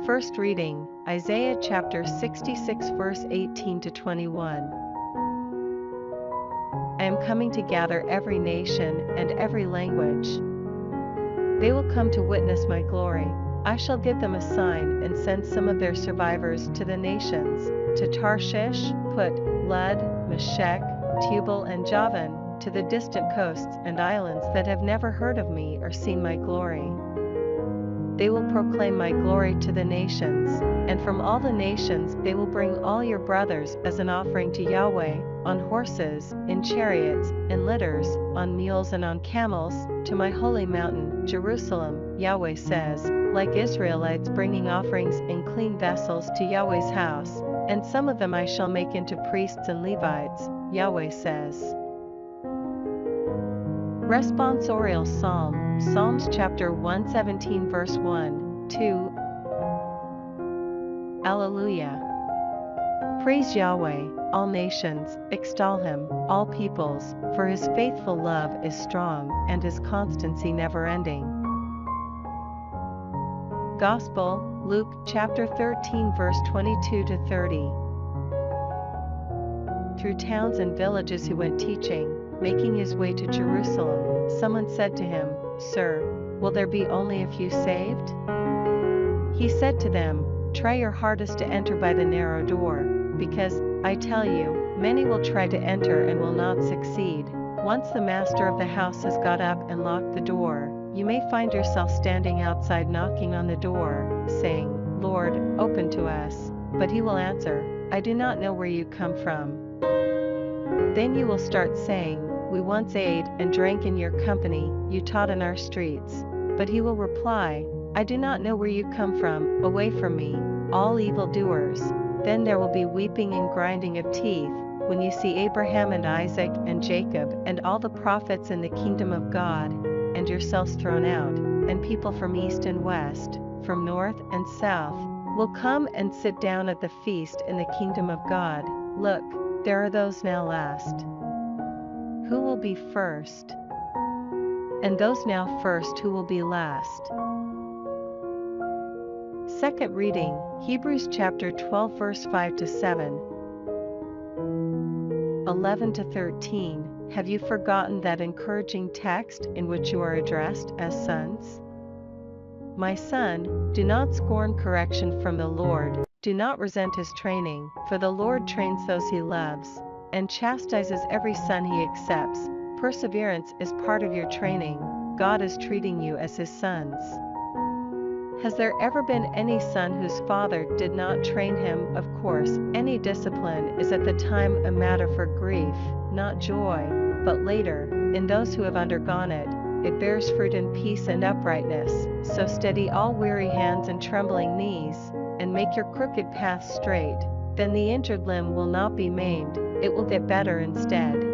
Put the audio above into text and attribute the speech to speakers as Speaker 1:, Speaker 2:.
Speaker 1: First reading, Isaiah chapter 66 verse 18 to 21. I am coming to gather every nation and every language. They will come to witness my glory. I shall give them a sign and send some of their survivors to the nations, to Tarshish, Put, Lud, Meshech, Tubal and Javan, to the distant coasts and islands that have never heard of me or seen my glory. They will proclaim my glory to the nations, and from all the nations they will bring all your brothers as an offering to Yahweh, on horses, in chariots, in litters, on mules and on camels, to my holy mountain, Jerusalem, Yahweh says, like Israelites bringing offerings in clean vessels to Yahweh's house, and some of them I shall make into priests and Levites, Yahweh says. Responsorial Psalm, Psalms chapter 117 verse 1, 2. Alleluia. Praise Yahweh, all nations, extol him, all peoples, for his faithful love is strong, and his constancy never-ending. Gospel, Luke chapter 13 verse 22 to 30. Through towns and villages he went teaching, making his way to Jerusalem. Someone said to him, Sir, will there be only a few saved? He said to them, Try your hardest to enter by the narrow door, because, I tell you, many will try to enter and will not succeed. Once the master of the house has got up and locked the door, you may find yourself standing outside knocking on the door, saying, Lord, open to us. But he will answer, I do not know where you come from. Then you will start saying, We once ate and drank in your company, you taught in our streets. But he will reply, I do not know where you come from, away from me, all evildoers. Then there will be weeping and grinding of teeth, when you see Abraham and Isaac and Jacob and all the prophets in the kingdom of God, and yourselves thrown out, and people from east and west, from north and south, will come and sit down at the feast in the kingdom of God. Look, there are those now last, who will be first, and those now first who will be last. Second reading, Hebrews chapter 12 verse 5 to 7. 11 to 13. Have you forgotten that encouraging text in which you are addressed as sons? My son, do not scorn correction from the Lord, do not resent his training, for the Lord trains those he loves, and chastises every son he accepts. Perseverance is part of your training. God is treating you as his sons. Has there ever been any son whose father did not train him? Of course, any discipline is at the time a matter for grief, not joy, but later, in those who have undergone it, it bears fruit in peace and uprightness. So steady all weary hands and trembling knees, and make your crooked path straight. Then the injured limb will not be maimed, it will get better instead.